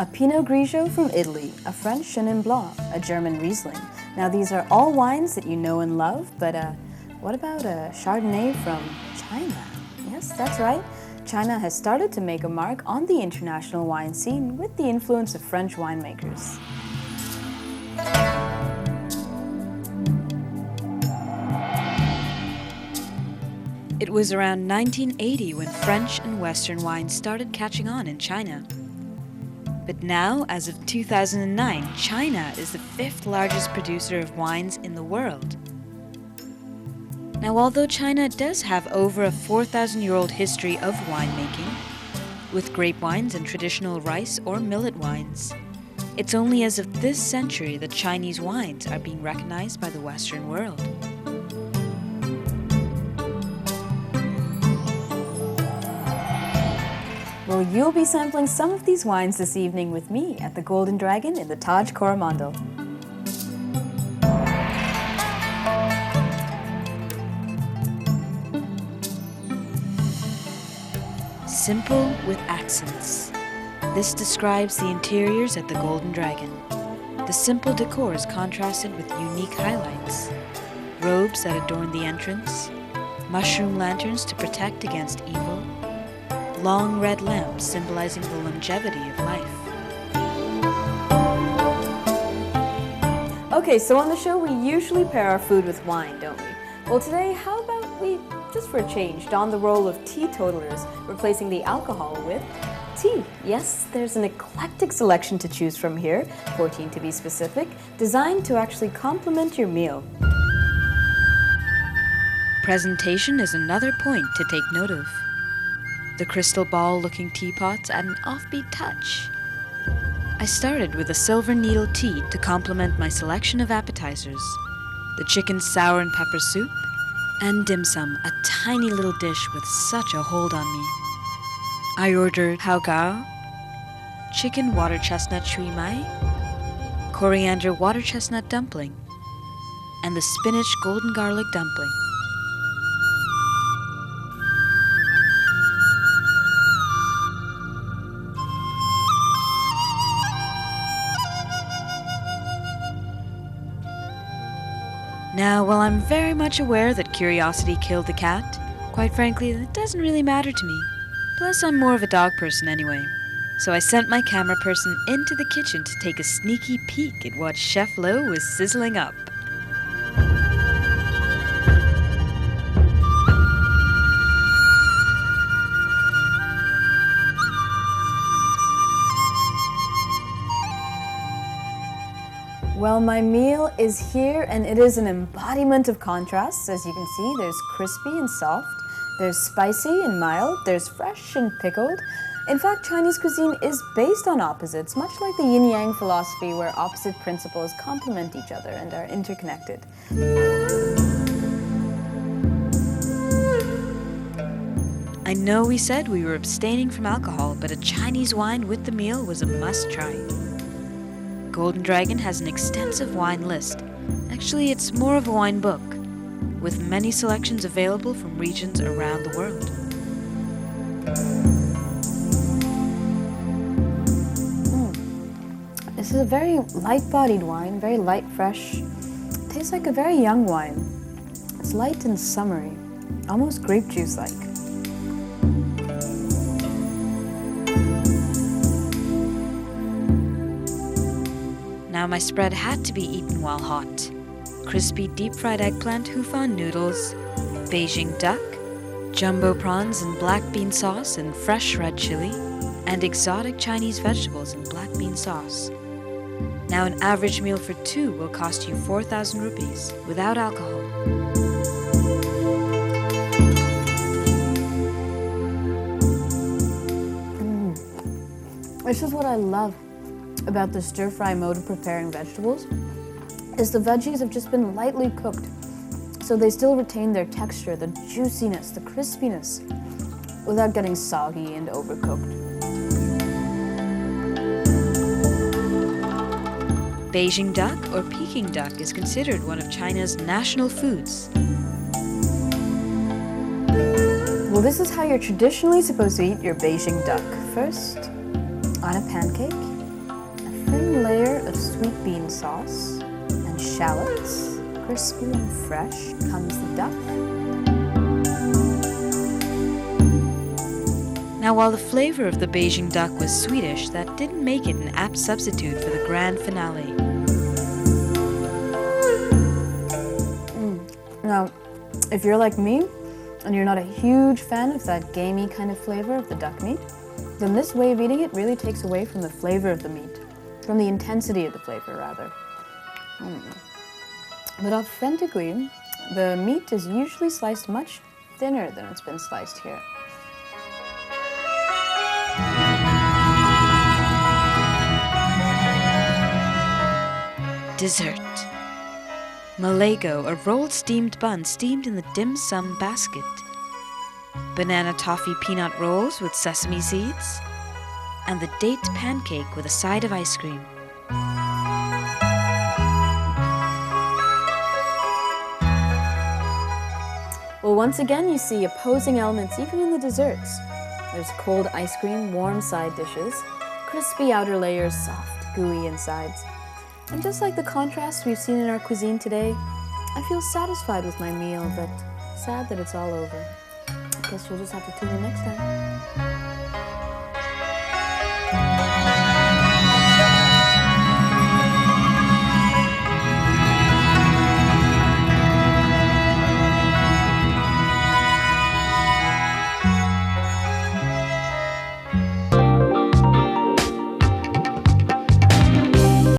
A Pinot Grigio from Italy, a French Chenin Blanc, a German Riesling. Now these are all wines that you know and love, but what about a Chardonnay from China? Yes, that's right. China has started to make a mark on the international wine scene with the influence of French winemakers. It was around 1980 when French and Western wines started catching on in China. But now, as of 2009, China is the 5th largest producer of wines in the world. Now, although China does have over a 4,000-year-old history of winemaking, with grape wines and traditional rice or millet wines, it's only as of this century that Chinese wines are being recognized by the Western world. Well, you'll be sampling some of these wines this evening with me at the Golden Dragon in the Taj Coromandel. Simple with accents. This describes the interiors at the Golden Dragon. The simple decor is contrasted with unique highlights. Robes that adorn the entrance, mushroom lanterns to protect against evil, long red lamps symbolizing the longevity of life. Okay, so on the show we usually pair our food with wine, don't we? Well, today, how about we, just for a change, don the role of teetotalers, replacing the alcohol with tea. Yes, there's an eclectic selection to choose from here, 14 to be specific, designed to actually complement your meal. Presentation is another point to take note of. The crystal ball-looking teapots add an offbeat touch. I started with a silver needle tea to complement my selection of appetizers, the chicken sour and pepper soup, and dim sum, a tiny little dish with such a hold on me. I ordered hao gao, chicken water chestnut shui mai, coriander water chestnut dumpling, and the spinach golden garlic dumpling. Now, while I'm very much aware that curiosity killed the cat, quite frankly, that doesn't really matter to me. Plus, I'm more of a dog person anyway. So I sent my camera person into the kitchen to take a sneaky peek at what Chef Lo was sizzling up. Well, my meal is here, and it is an embodiment of contrasts. As you can see, there's crispy and soft, there's spicy and mild, there's fresh and pickled. In fact, Chinese cuisine is based on opposites, much like the yin-yang philosophy where opposite principles complement each other and are interconnected. I know we said we were abstaining from alcohol, but a Chinese wine with the meal was a must-try. Golden Dragon has an extensive wine list. Actually, it's more of a wine book, with many selections available from regions around the world. This is a very light-bodied wine, very light, fresh. Tastes like a very young wine. It's light and summery, almost grape juice-like. Now my spread had to be eaten while hot. Crispy deep-fried eggplant Hufan noodles, Beijing duck, jumbo prawns in black bean sauce and fresh red chili, and exotic Chinese vegetables in black bean sauce. Now an average meal for two will cost you 4,000 rupees without alcohol. This is what I love about the stir-fry mode of preparing vegetables, is the veggies have just been lightly cooked, so they still retain their texture, the juiciness, the crispiness, without getting soggy and overcooked. Beijing duck or Peking duck is considered one of China's national foods. Well, this is how you're traditionally supposed to eat your Beijing duck. First, on a pancake, thin layer of sweet bean sauce and shallots. Crispy and fresh comes the duck. Now, while the flavor of the Beijing duck was Swedish, that didn't make it an apt substitute for the grand finale. Now, if you're like me, and you're not a huge fan of that gamey kind of flavor of the duck meat, then this way of eating it really takes away from the flavor of the meat, from the intensity of the flavor, rather. But authentically, the meat is usually sliced much thinner than it's been sliced here. Dessert. Malego, a rolled steamed bun steamed in the dim sum basket. Banana toffee peanut rolls with sesame seeds. And the date pancake with a side of ice cream. Well, once again, you see opposing elements even in the desserts. There's cold ice cream, warm side dishes, crispy outer layers, soft, gooey insides. And just like the contrast we've seen in our cuisine today, I feel satisfied with my meal, but sad that it's all over. I guess you'll just have to tune in next time.